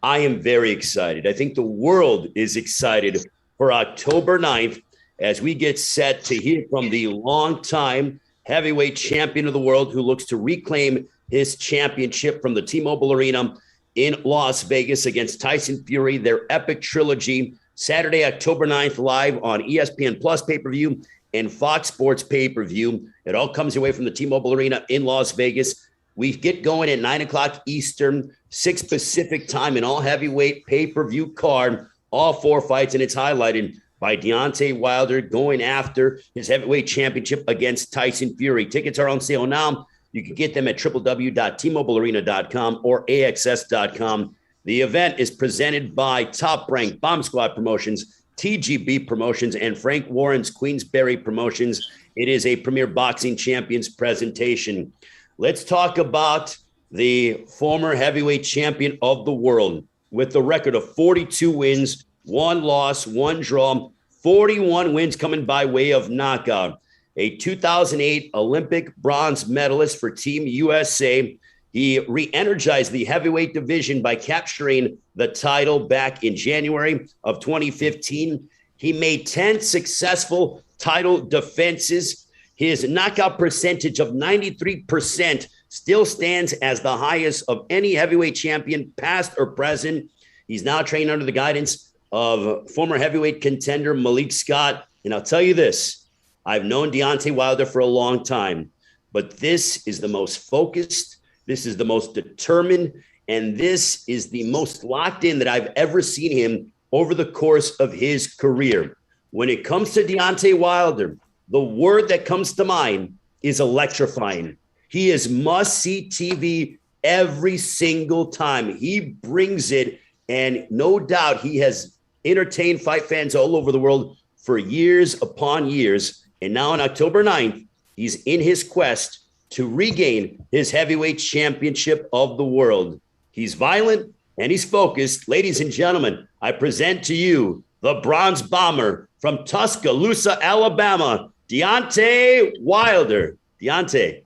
I am very excited. I think the world is excited for October 9th as we get set to hear from the longtime heavyweight champion of the world who looks to reclaim his championship from the T-Mobile Arena in Las Vegas against Tyson Fury, their epic trilogy, Saturday, October 9th, live on ESPN Plus pay-per-view and Fox Sports pay-per-view. It all comes away from the T-Mobile Arena in Las Vegas. We get going at 9 o'clock Eastern, 6 Pacific time, an all-heavyweight pay-per-view card, all 4 fights, and it's highlighted by Deontay Wilder going after his heavyweight championship against Tyson Fury. Tickets are on sale now. You can get them at www.tmobilearena.com or axs.com. The event is presented by Top Rank, Bomb Squad Promotions, TGB Promotions, and Frank Warren's Queensberry Promotions. It is a Premier Boxing Champions presentation. Let's talk about the former heavyweight champion of the world with the record of 42 wins, 1 loss, 1 draw, 41 wins coming by way of knockout. A 2008 Olympic bronze medalist for Team USA. He re-energized the heavyweight division by capturing the title back in January of 2015. He made 10 successful title defenses. His knockout percentage of 93% still stands as the highest of any heavyweight champion, past or present. He's now trained under the guidance of former heavyweight contender Malik Scott. And I'll tell you this, I've known Deontay Wilder for a long time, but this is the most focused, this is the most determined, and this is the most locked in that I've ever seen him over the course of his career. When it comes to Deontay Wilder, the word that comes to mind is electrifying. He is must-see TV every single time. He brings it, and no doubt he has entertained fight fans all over the world for years upon years. And now on October 9th, he's in his quest to regain his heavyweight championship of the world. He's violent and he's focused. Ladies and gentlemen, I present to you the Bronze Bomber from Tuscaloosa, Alabama, Deontay Wilder. Deontay.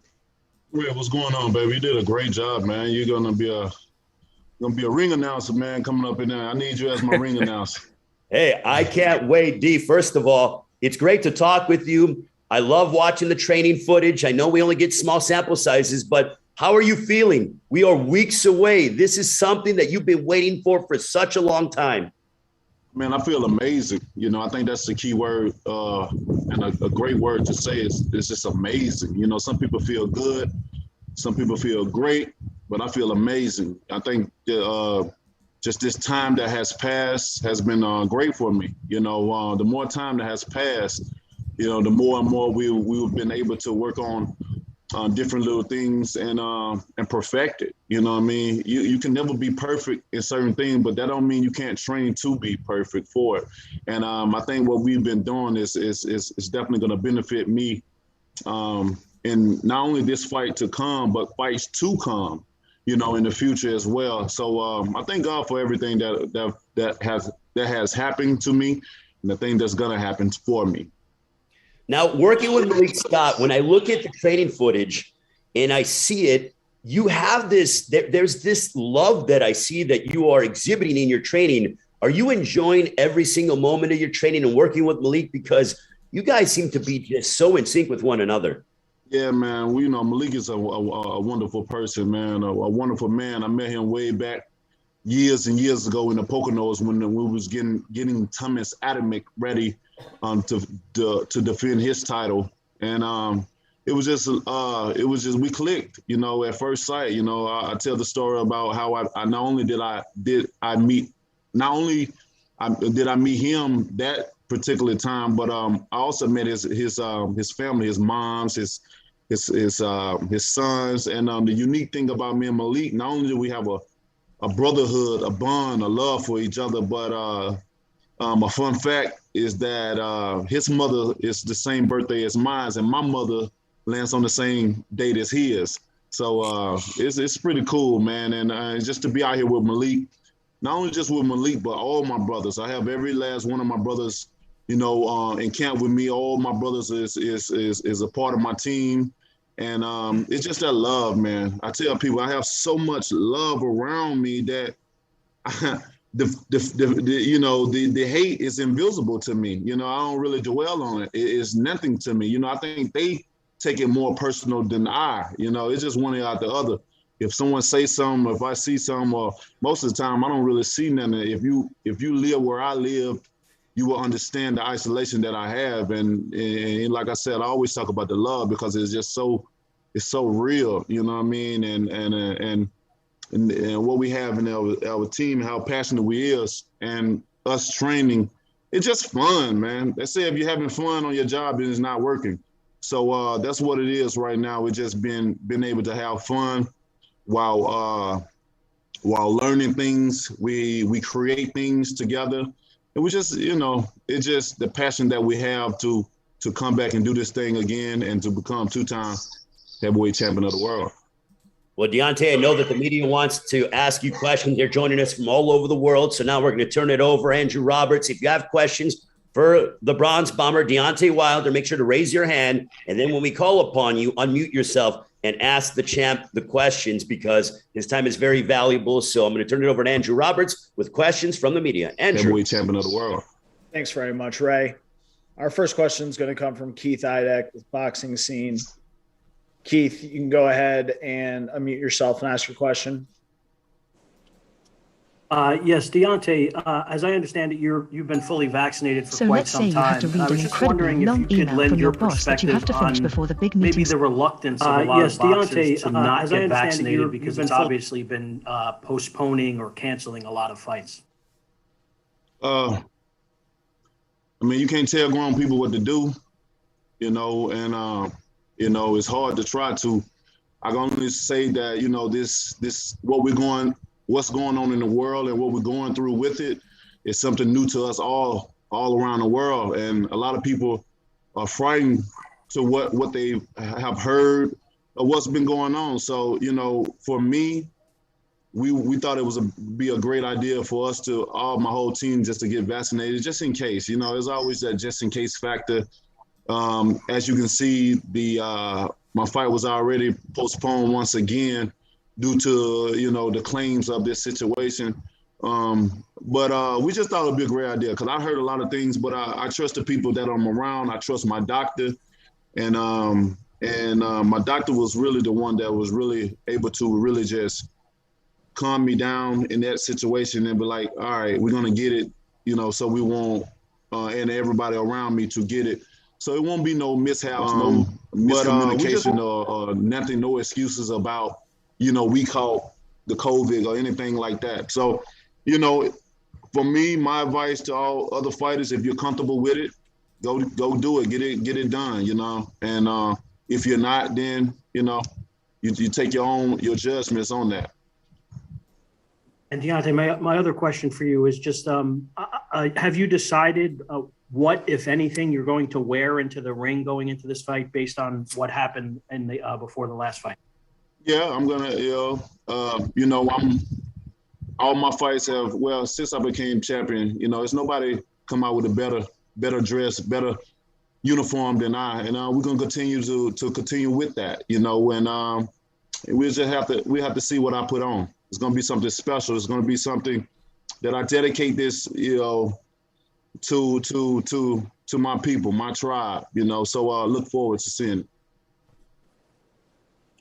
Red, what's going on, baby? You did a great job, man. You're gonna be a ring announcer, man, coming up in there. I need you as my ring announcer. Hey, I can't wait, D. First of all, it's great to talk with you. I love watching the training footage. I know we only get small sample sizes, but how are you feeling? We are weeks away. This is something that you've been waiting for such a long time. Man, I feel amazing. You know, I think that's the key word, and a great word to say is just amazing. You know, some people feel good, some people feel great, but I feel amazing. I think just this time that has passed has been great for me. You know, the more time that has passed, you know, the more and more we've been able to work on different little things and perfect it. You know what I mean? You can never be perfect in certain things, but that don't mean you can't train to be perfect for it. And I think what we've been doing is definitely going to benefit me in not only this fight to come, but fights to come, you know, in the future as well. So I thank God for everything that has happened to me and the thing that's going to happen for me. Now, working with Malik Scott, when I look at the training footage and I see it, you have this, there's this love that I see that you are exhibiting in your training. Are you enjoying every single moment of your training and working with Malik? Because you guys seem to be just so in sync with one another. Yeah, man. Well, you know, Malik is a wonderful person, man, a wonderful man. I met him way back years and years ago in the Poconos when we was getting Thomas Adamek ready to defend his title, and it was just we clicked, you know, at first sight. You know, I tell the story about how I not only did I meet him that particular time, but I also met his family, his moms, his sons, and the unique thing about me and Malik, not only do we have a brotherhood, a bond, a love for each other, but a fun fact is that his mother is the same birthday as mine, and my mother lands on the same date as his. So it's pretty cool, man. And just to be out here with Malik, not only just with Malik, but all my brothers. I have every last one of my brothers, you know, in camp with me. All my brothers is a part of my team. And it's just that love, man. I tell people I have so much love around me that the hate is invisible to me. I don't really dwell on it. It's nothing to me. I think they take it more personal than I. It's just one out the other. If someone say something, if I see something, or most of the time I don't really see nothing. If you live where I live, you will understand the isolation that I have. And like I said, I always talk about the love because it's just it's so real. You know what I mean? And what we have in our team, how passionate we is, and us training, it's just fun, man. They say if you're having fun on your job, it's not working. So that's what it is right now. We're just been able to have fun while learning things. We create things together. And we just, it's just the passion that we have to come back and do this thing again and to become 2-time heavyweight champion of the world. Well, Deontay, I know that the media wants to ask you questions. They're joining us from all over the world. So now we're going to turn it over. Andrew Roberts, if you have questions for the Bronze Bomber, Deontay Wilder, make sure to raise your hand. And then when we call upon you, unmute yourself and ask the champ the questions because his time is very valuable. So I'm going to turn it over to Andrew Roberts with questions from the media. Andrew. Heavyweight champion of the world. Thanks very much, Ray. Our first question is going to come from Keith Idek with Boxing Scene. Keith, you can go ahead and unmute yourself and ask your question. Yes, Deontay, as I understand it, you've been fully vaccinated for quite some time. Let's say you have to read an incredibly long email from your boss that you have to finish before the big meeting. Maybe the reluctance of a lot of boxers to not get vaccinated because it's obviously been postponing or canceling a lot of fights. I mean, you can't tell grown people what to do, and it's hard to try to. I can only say that, this what's going on in the world and what we're going through with it is something new to us all around the world. And a lot of people are frightened to what they have heard of what's been going on. So, for me, we thought it would be a great idea for us my whole team just to get vaccinated, just in case. There's always that just in case factor. As you can see, my fight was already postponed once again due to, the claims of this situation. But we just thought it would be a great idea because I heard a lot of things, but I trust the people that I'm around. I trust my doctor. And my doctor was really the one that was really able to really just calm me down in that situation and be like, all right, we're going to get it, so we won't, and everybody around me to get it. So it won't be no mishaps, no miscommunication or nothing, no excuses about, we caught the COVID or anything like that. So, for me, my advice to all other fighters, if you're comfortable with it, go do it, get it done, And if you're not, then, you take your judgments on that. And Deontay, my other question for you is just, have you decided what, if anything, you're going to wear into the ring going into this fight based on what happened in the before the last fight? Yeah, I'm gonna, all my fights have, since I became champion, it's nobody come out with a better dress, better uniform than I, and we're gonna continue to continue with that, and we just have to see what I put on. It's gonna be something special. It's gonna be something that I dedicate this, to my people, my tribe, so look forward to seeing it.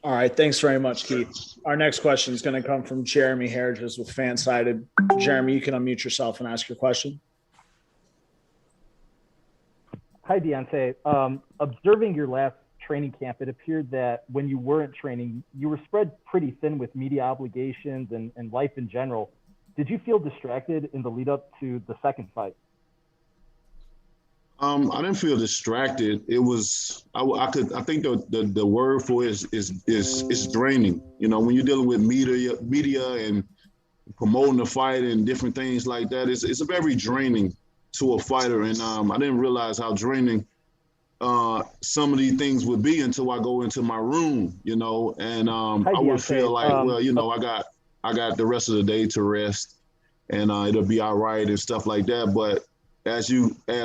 All right. Thanks very much, Keith. Our next question is going to come from Jeremy Harris with Fansided. Jeremy, you can unmute yourself and ask your question. Hi, Deontay. Observing your last training camp, it appeared that when you weren't training, you were spread pretty thin with media obligations and life in general. Did you feel distracted in the lead up to the second fight? I didn't feel distracted. It was I think the word for it is draining. When you're dealing with media and promoting the fight and different things like that, it's very draining to a fighter. And I didn't realize how draining some of these things would be until I go into my room. And I would feel like, I got the rest of the day to rest, and it'll be all right and stuff like that. But as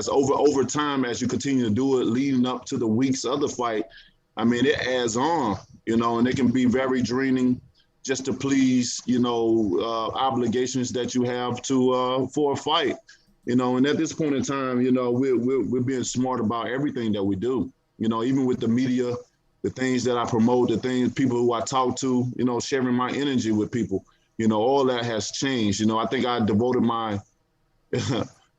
over time, as you continue to do it, leading up to the weeks of the fight, I mean, it adds on, and it can be very draining just to please, obligations that you have to for a fight. And at this point in time, we're being smart about everything that we do. Even with the media, the things that I promote, the things, people who I talk to, sharing my energy with people, all that has changed. I think I devoted my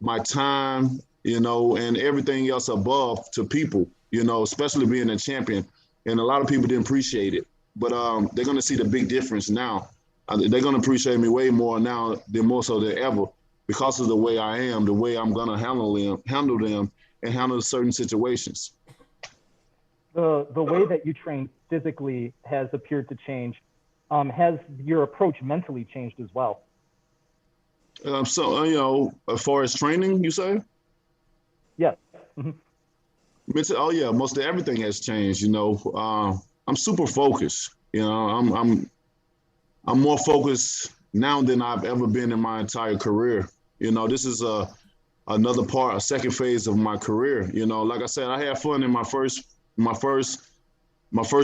my time, and everything else above to people, especially being a champion. And a lot of people didn't appreciate it, but they're going to see the big difference now. They're going to appreciate me way more now than more so than ever because of the way I am, the way I'm going to handle them and handle certain situations. The way that you train physically has appeared to change. Has your approach mentally changed as well? As far as training, you say? Yes. Mm-hmm. Oh yeah, most of everything has changed. I'm super focused. I'm more focused now than I've ever been in my entire career. This is another part, a second phase of my career. Like I said, I had fun in my first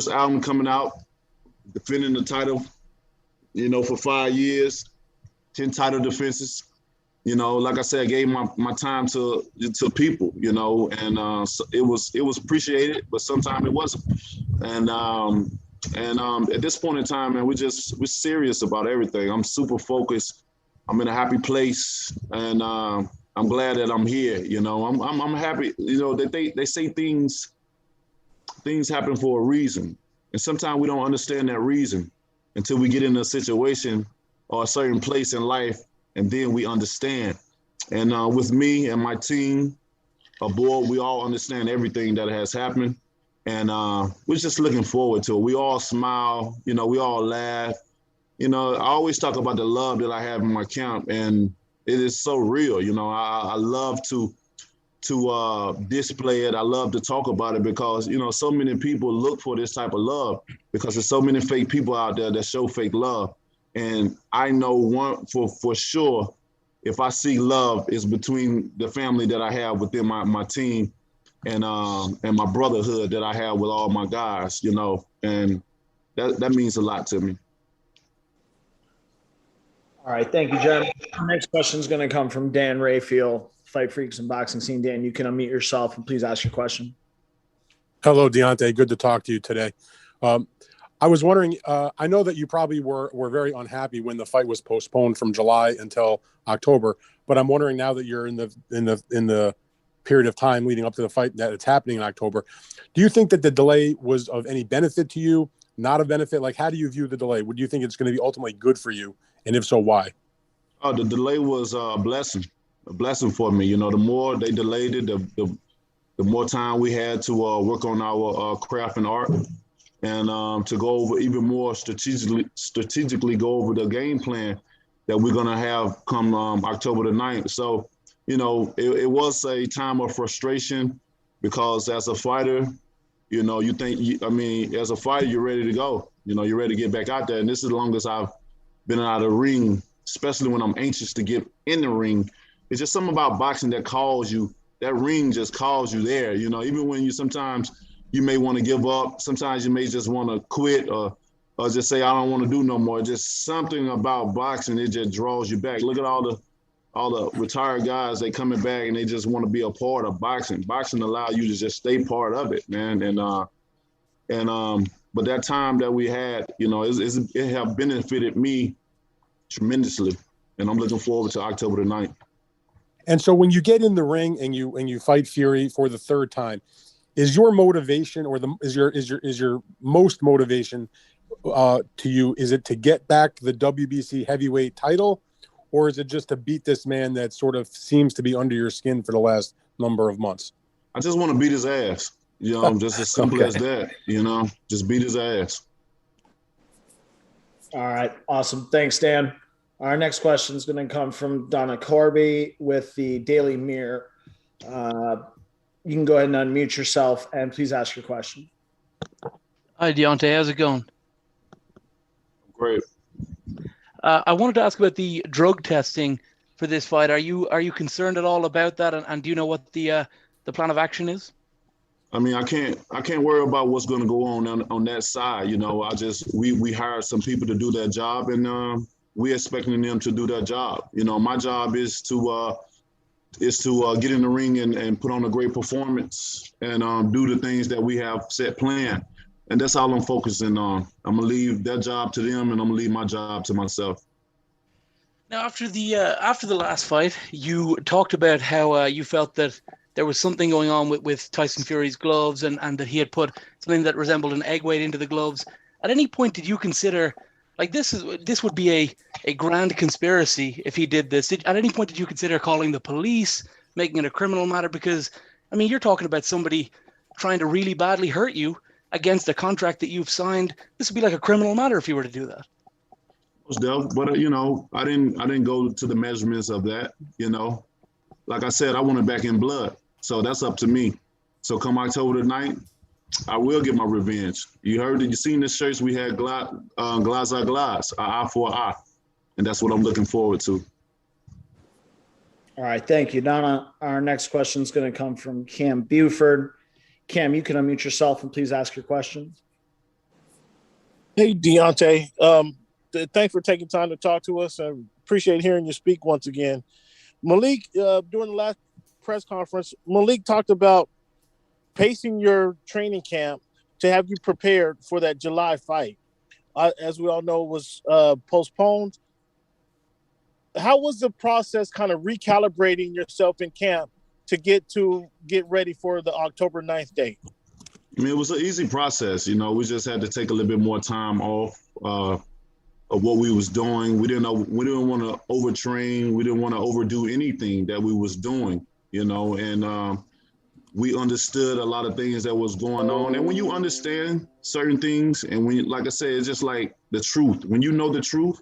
album coming out, defending the title. For 5 years, 10 title defenses. Like I said, I gave my time to people, and so it was appreciated, but sometimes it wasn't. And at this point in time, man, we're serious about everything. I'm super focused. I'm in a happy place, and I'm glad that I'm here. I'm happy. They say things happen for a reason, and sometimes we don't understand that reason until we get in a situation or a certain place in life. And then we understand. And with me and my team aboard, we all understand everything that has happened. And we're just looking forward to it. We all smile, we all laugh. I always talk about the love that I have in my camp, and it is so real. I love to display it. I love to talk about it because, so many people look for this type of love because there's so many fake people out there that show fake love. And I know one for sure, if I see love, it's between the family that I have within my team and my brotherhood that I have with all my guys, and that means a lot to me. All right. Thank you, Jen. Our next question is going to come from Dan Rayfield, Fight Freaks and Boxing Scene. Dan, you can unmute yourself and please ask your question. Hello, Deontay. Good to talk to you today. I was wondering, I know that you probably were very unhappy when the fight was postponed from July until October, but I'm wondering now that you're in the period of time leading up to the fight that it's happening in October, do you think that the delay was of any benefit to you, not a benefit? Like, how do you view the delay? Would you think it's going to be ultimately good for you? And if so, why? The delay was a blessing for me. The more they delayed it, the more time we had to work on our craft and art. And to go over even more strategically go over the game plan that we're going to have come October the 9th. So, it was a time of frustration because as a fighter, as a fighter, you're ready to go. You're ready to get back out there. And this is the longest I've been out of the ring, especially when I'm anxious to get in the ring. It's just something about boxing that calls you, that ring just calls you there. Even when sometimes you may want to give up. Sometimes you may just want to quit or just say, I don't want to do no more. Just something about boxing, it just draws you back. Look at all the retired guys, they coming back and they just want to be a part of boxing. Boxing allows you to just stay part of it, man. But that time that we had, it have benefited me tremendously. And I'm looking forward to October the 9th. And so when you get in the ring and you fight Fury for the third time, is your motivation or is your most motivation to you, is it to get back the WBC heavyweight title, or is it just to beat this man that sort of seems to be under your skin for the last number of months? I just want to beat his ass, just as simple as that, just beat his ass. All right. Awesome. Thanks, Dan. Our next question is going to come from Donna Corby with the Daily Mirror. You can go ahead and unmute yourself and please ask your question. Hi, Deontay. How's it going? Great. I wanted to ask about the drug testing for this fight. Are you concerned at all about that? And do you know what the plan of action is? I mean, I can't worry about what's going to go on that side. You know, we hired some people to do their job, and we're expecting them to do their job. You know, my job is to get in the ring and put on a great performance and do the things that we have set planned. And that's all I'm focusing on. I'm gonna leave that job to them, and I'm gonna leave my job to myself. Now, after the last fight, you talked about how you felt that there was something going on with Tyson Fury's gloves, and that he had put something that resembled an egg weight into the gloves. At any point, did you consider, like, this would be a grand conspiracy if he did this? At any point did you consider calling the police, making it a criminal matter? Because, I mean, you're talking about somebody trying to really badly hurt you against a contract that you've signed. This would be like a criminal matter if you were to do that. But you know, I didn't go to the measurements of that. You know, like I said, I want it back in blood, so that's up to me. So come October the 9th, I will get my revenge. You heard it. You seen the shirts we had, glass are glass, eye for eye, and that's what I'm looking forward to. All right, thank you, Donna. Our next question is going to come from Cam Buford. Cam, you can unmute yourself and please ask your questions. Hey, Deontay. Thanks for taking time to talk to us. I appreciate hearing you speak once again. Malik, during the last press conference, Malik talked about pacing your training camp to have you prepared for that July fight. As we all know, was postponed. How was the process kind of recalibrating yourself in camp to get ready for the October 9th date? I mean, it was an easy process. You know, we just had to take a little bit more time off of what we was doing. We didn't want to overtrain. We didn't want to overdo anything that we was doing, you know, and we understood a lot of things that was going on. And when you understand certain things, and when, like I said, it's just like the truth. When you know the truth,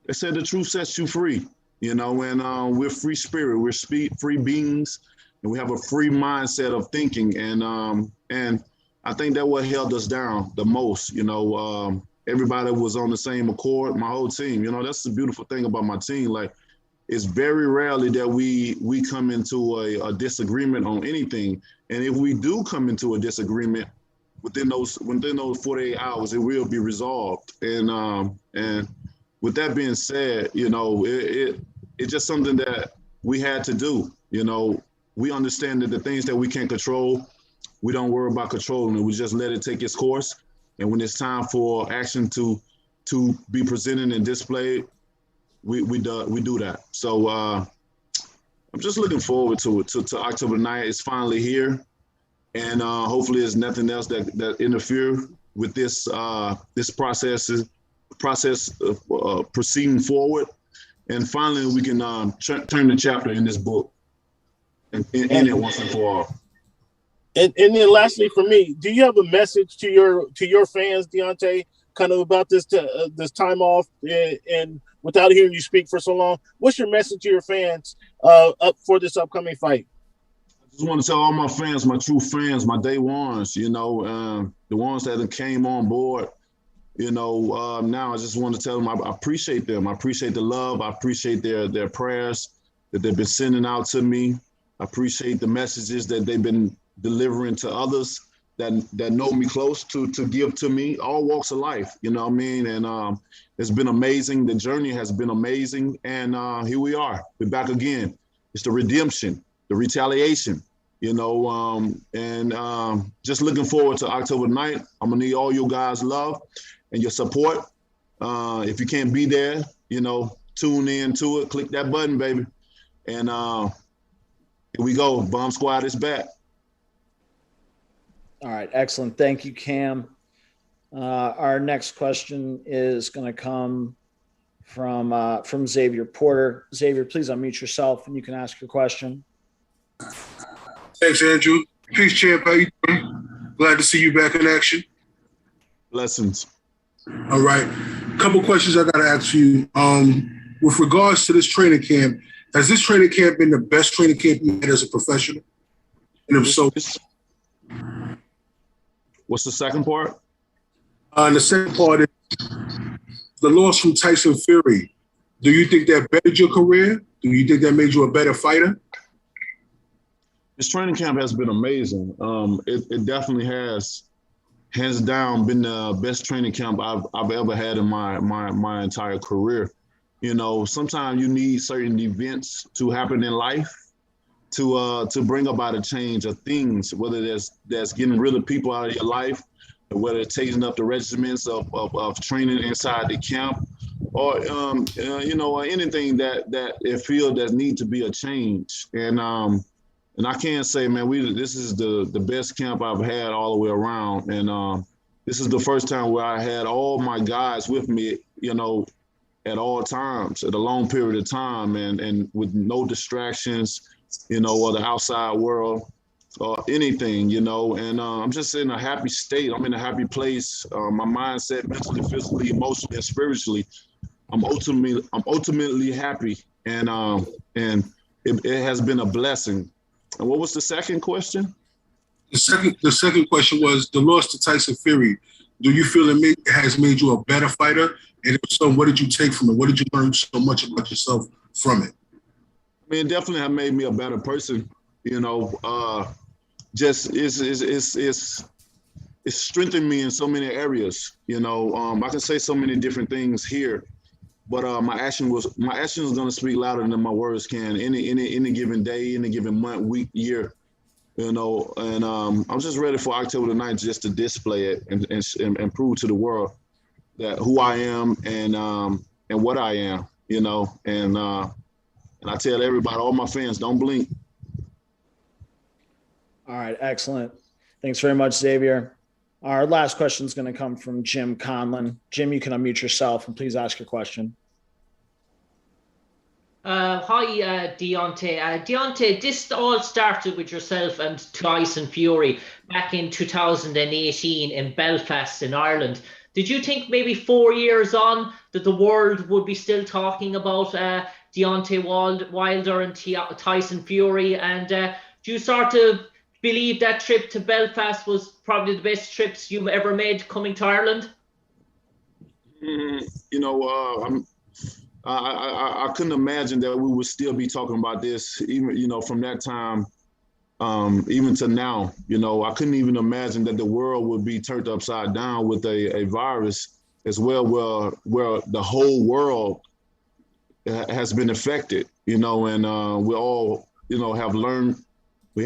they said the truth sets you free, you know, and we're free spirit, we're free beings, and we have a free mindset of thinking. And I think that what held us down the most, you know. Everybody was on the same accord, my whole team. You know, that's the beautiful thing about my team. Like, it's very rarely that we come into a disagreement on anything. And if we do come into a disagreement, within those 48 hours, it will be resolved. And with that being said, you know, it's just something that we had to do. You know, we understand that the things that we can't control, we don't worry about controlling it. We just let it take its course. And when it's time for action to be presented and displayed, we do that. So I'm just looking forward to it. To October 9th, it's finally here, and hopefully there's nothing else that interfere with this process of proceeding forward. And finally, we can turn the chapter in this book and end it once and for all. And then lastly, for me, do you have a message to your fans, Deontay, kind of about this time off and without hearing you speak for so long? What's your message to your fans up for this upcoming fight? I just want to tell all my fans, my true fans, my day ones, you know, the ones that came on board, you know, now I just want to tell them I appreciate them. I appreciate the love. I appreciate their prayers that they've been sending out to me. I appreciate the messages that they've been delivering to others that know me close to give to me, all walks of life, you know what I mean? And it's been amazing. The journey has been amazing. And here we are. We're back again. It's the redemption, the retaliation, you know, and just looking forward to October 9th. I'm going to need all your guys' love and your support. If you can't be there, you know, tune in to it. Click that button, baby. And here we go. Bomb Squad is back. All right, excellent. Thank you, Cam. Our next question is going to come from Xavier Porter. Xavier, please unmute yourself and you can ask your question. Thanks, Andrew. Peace, champ. How you doing? Glad to see you back in action. Blessings. All right. A couple questions I got to ask you. With regards to this training camp, has this training camp been the best training camp you had as a professional? And if so, what's the second part? The second part is the loss from Tyson Fury. Do you think that bettered your career? Do you think that made you a better fighter? This training camp has been amazing. It definitely has, hands down, been the best training camp I've ever had in my entire career. You know, sometimes you need certain events to happen in life to bring about a change of things, whether that's getting rid of people out of your life, or whether it's changing up the regiments of training inside the camp, or or anything that it feels that need to be a change. And I can't say, man, this is the best camp I've had all the way around. And this is the first time where I had all my guys with me, at all times, at a long period of time, and with no distractions, or the outside world or anything, and I'm just in a happy state. I'm in a happy place. My mindset, mentally, physically, emotionally, and spiritually, I'm ultimately happy, and it has been a blessing. And what was the second question? The second question was the loss to Tyson Fury. Do you feel it has made you a better fighter? And if so, what did you take from it? What did you learn so much about yourself from it? I mean, it definitely have made me a better person. Just it's strengthened me in so many areas. I can say so many different things here, but my action is going to speak louder than my words can. Any given day, any given month, week, year. And I'm just ready for October the 9th just to display it and prove to the world that who I am and what I am. And I tell everybody, all my fans, don't blink. All right, excellent. Thanks very much, Xavier. Our last question is going to come from Jim Conlon. Jim, you can unmute yourself and please ask your question. Hi, Deontay. Deontay, this all started with yourself and Tyson Fury back in 2018 in Belfast in Ireland. Did you think maybe 4 years on that the world would be still talking about Deontay Wilder and Tyson Fury? And do you start to believe that trip to Belfast was probably the best trips you've ever made coming to Ireland? I couldn't imagine that we would still be talking about this, even, from that time, even to now. I couldn't even imagine that the world would be turned upside down with a virus as well, where the whole world has been affected, and we all,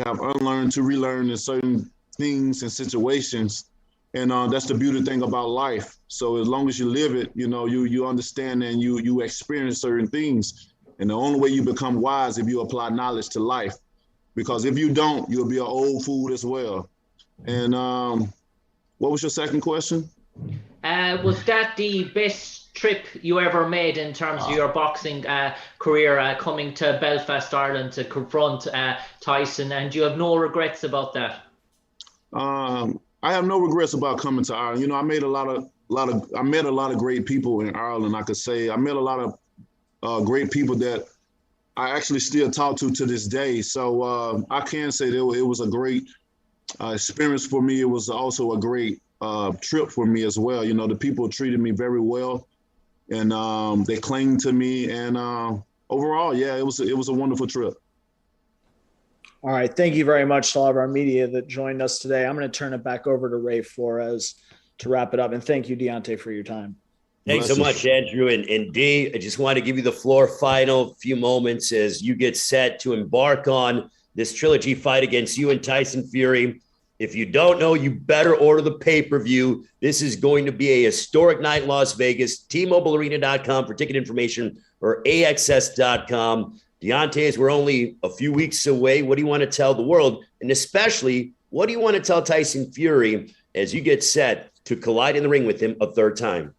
have unlearned to relearn in certain things and situations. And that's the beautiful thing about life. So as long as you live it, you understand and you experience certain things. And the only way you become wise if you apply knowledge to life. Because if you don't, you'll be an old fool as well. And what was your second question? Was that the best trip you ever made in terms of your boxing career, coming to Belfast, Ireland to confront Tyson? And you have no regrets about that? I have no regrets about coming to Ireland. I made I met a lot of great people in Ireland. I could say I met a lot of great people that I actually still talk to this day. So I can say that it was a great experience for me. It was also a great trip for me as well. The people treated me very well, and they clung to me. And overall, yeah, it was a wonderful trip. All right. Thank you very much to all of our media that joined us today. I'm going to turn it back over to Ray Flores to wrap it up. And thank you, Deontay, for your time. Thanks so much, Andrew. And D, I just want to give you the floor final few moments as you get set to embark on this trilogy fight against you and Tyson Fury. If you don't know, you better order the pay-per-view. This is going to be a historic night in Las Vegas. TMobileArena.com for ticket information, or AXS.com. Deontay, as we're only a few weeks away, what do you want to tell the world? And especially, what do you want to tell Tyson Fury as you get set to collide in the ring with him a third time?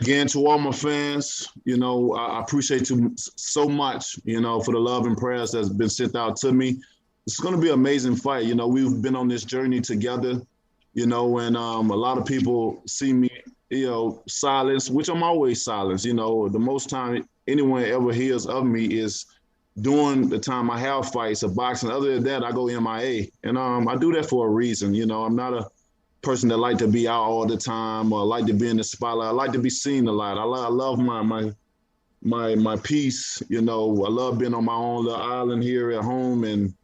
Again, to all my fans, I appreciate you so much, for the love and prayers that's been sent out to me. It's going to be an amazing fight. We've been on this journey together, and a lot of people see me, silence, which I'm always silent. The most time anyone ever hears of me is during the time I have fights or boxing. Other than that, I go MIA. And I do that for a reason. I'm not a person that like to be out all the time or like to be in the spotlight. I like to be seen a lot. I love my peace. I love being on my own little island here at home and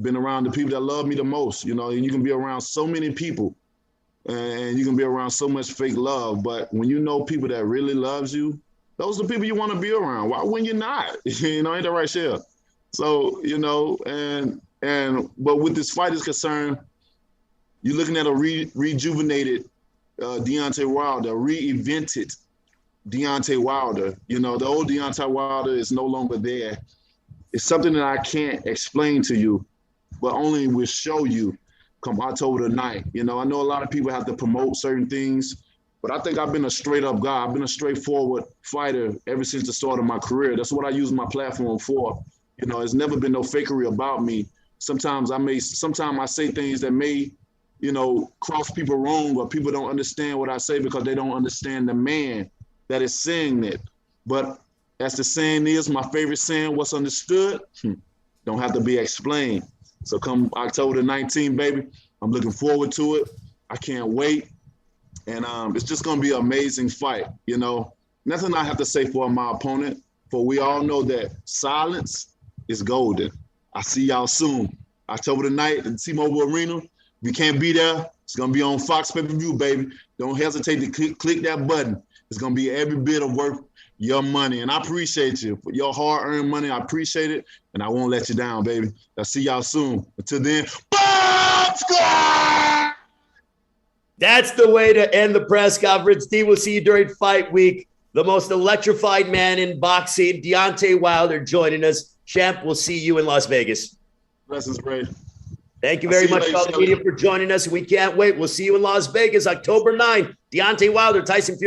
been around the people that love me the most, you know, and you can be around so many people and you can be around so much fake love. But when you know people that really loves you, those are the people you want to be around. Why wouldn't you not? You know, ain't that right, Shell? So, you know, but with this fight is concerned, you're looking at a rejuvenated Deontay Wilder, reinvented Deontay Wilder. You know, the old Deontay Wilder is no longer there. It's something that I can't explain to you, but only will show you come October the 9th. You know, I know a lot of people have to promote certain things, but I think I've been a straight up guy. I've been a straightforward fighter ever since the start of my career. That's what I use my platform for. You know, there's never been no fakery about me. Sometimes I say things that may, you know, cross people wrong, or people don't understand what I say because they don't understand the man that is saying it. But as the saying is, my favorite saying, what's understood, don't have to be explained. So come October the 19th, baby, I'm looking forward to it. I can't wait. And it's just going to be an amazing fight. You know, nothing I have to say for my opponent, for we all know that silence is golden. I see y'all soon. October the 9th at T-Mobile Arena. If you can't be there, it's going to be on Fox pay-per-view, baby. Don't hesitate to click that button. It's going to be every bit of worth your money. And I appreciate you for your hard-earned money. I appreciate it. And I won't let you down, baby. I'll see y'all soon. Until then, Bomb Squad! That's the way to end the press conference. D, we'll see you during fight week. The most electrified man in boxing, Deontay Wilder, joining us. Champ, we'll see you in Las Vegas. Blessings, Ray. Thank you very much to all the media for joining us. We can't wait. We'll see you in Las Vegas, October 9th. Deontay Wilder, Tyson Fury.